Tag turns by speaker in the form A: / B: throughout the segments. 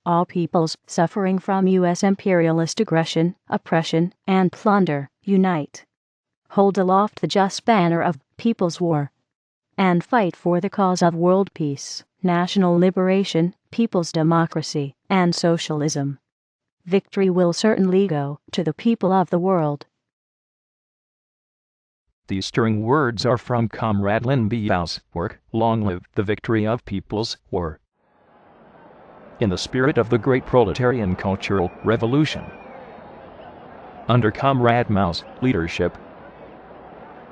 A: All peoples suffering from U.S. imperialist aggression, oppression, and plunder, unite. Hold aloft the just banner of People's War. And fight for the cause of world peace, national liberation, people's democracy, and socialism. Victory will certainly go to the people of the world.
B: These stirring words are from Comrade Lin Biao's work, Long Live the Victory of People's War. In the spirit of the Great Proletarian Cultural Revolution. Under Comrade Mao's leadership,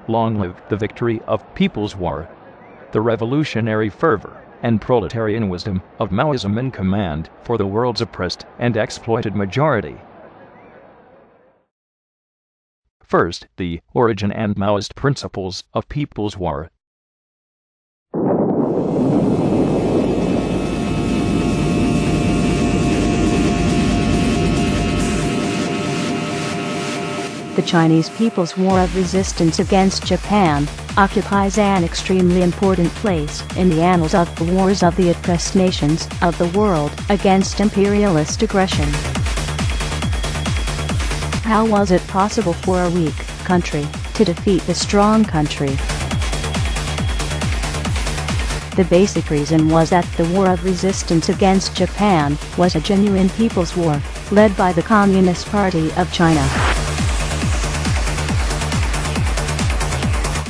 B: long live the victory of People's War, the revolutionary fervor and proletarian wisdom of Maoism in command for the world's oppressed and exploited majority. First, the origin and Maoist principles of People's War.
A: The Chinese People's War of Resistance against Japan occupies an extremely important place in the annals of the wars of the oppressed nations of the world against imperialist aggression. How was it possible for a weak country to defeat the strong country? The basic reason was that the war of resistance against Japan was a genuine people's war, led by the Communist Party of China.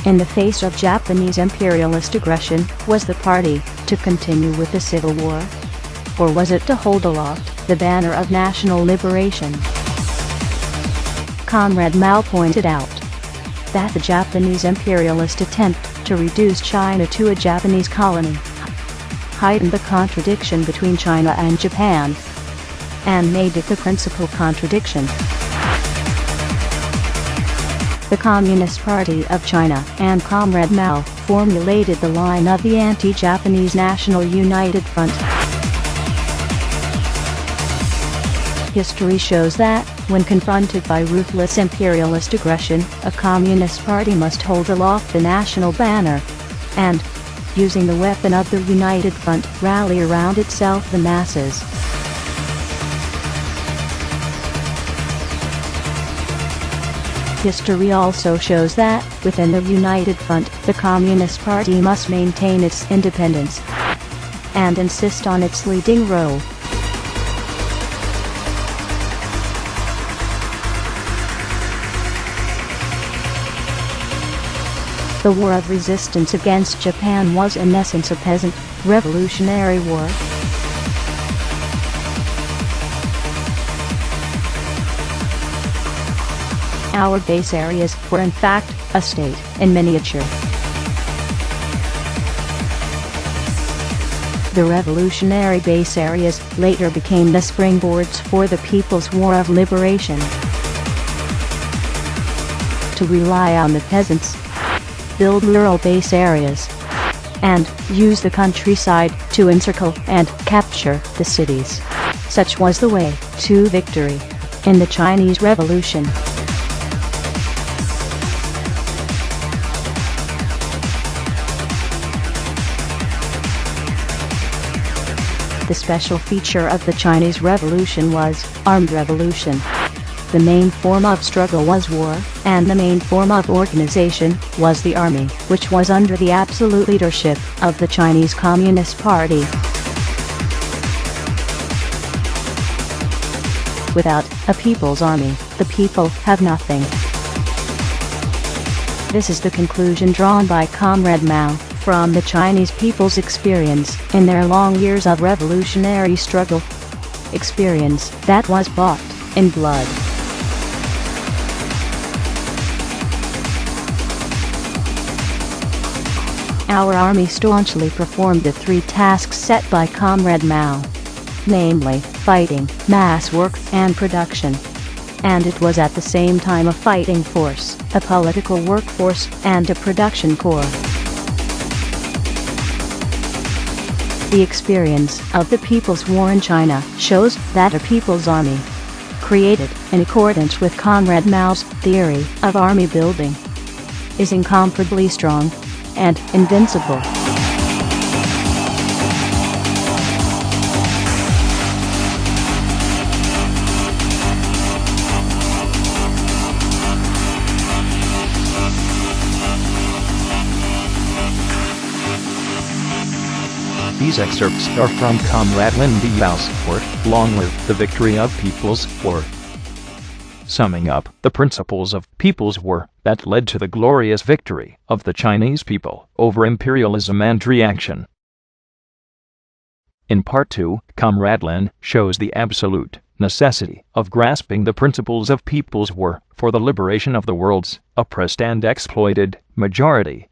A: In the face of Japanese imperialist aggression, was the party to continue with the civil war? Or was it to hold aloft the banner of national liberation? Comrade Mao pointed out that the Japanese imperialist attempt to reduce China to a Japanese colony heightened the contradiction between China and Japan and made it the principal contradiction. The Communist Party of China and Comrade Mao formulated the line of the anti-Japanese National United Front. History shows that, when confronted by ruthless imperialist aggression, a Communist Party must hold aloft the national banner and, using the weapon of the United Front, rally around itself the masses. History also shows that, within the United Front, the Communist Party must maintain its independence and insist on its leading role. The war of resistance against Japan was in essence a peasant, revolutionary war. Our base areas were in fact a state in miniature. The revolutionary base areas later became the springboards for the People's War of Liberation. To rely on the peasants, build rural base areas, and use the countryside to encircle and capture the cities. Such was the way to victory in the Chinese Revolution. The special feature of the Chinese Revolution was armed revolution. The main form of struggle was war, and the main form of organization was the army, which was under the absolute leadership of the Chinese Communist Party. Without a people's army, the people have nothing. This is the conclusion drawn by Comrade Mao from the Chinese people's experience in their long years of revolutionary struggle. Experience that was bought in blood. Our army staunchly performed the three tasks set by Comrade Mao, namely, fighting, mass work, and production. And it was at the same time a fighting force, a political workforce, and a production corps. The experience of the People's War in China shows that a people's army, created in accordance with Comrade Mao's theory of army building, is incomparably strong and invincible.
B: These excerpts are from Comrade Lin Biao's work, Long Live the Victory of People's War. Summing up the principles of People's War that led to the glorious victory of the Chinese people over imperialism and reaction. In Part 2, Comrade Lin shows the absolute necessity of grasping the principles of People's War for the liberation of the world's oppressed and exploited majority.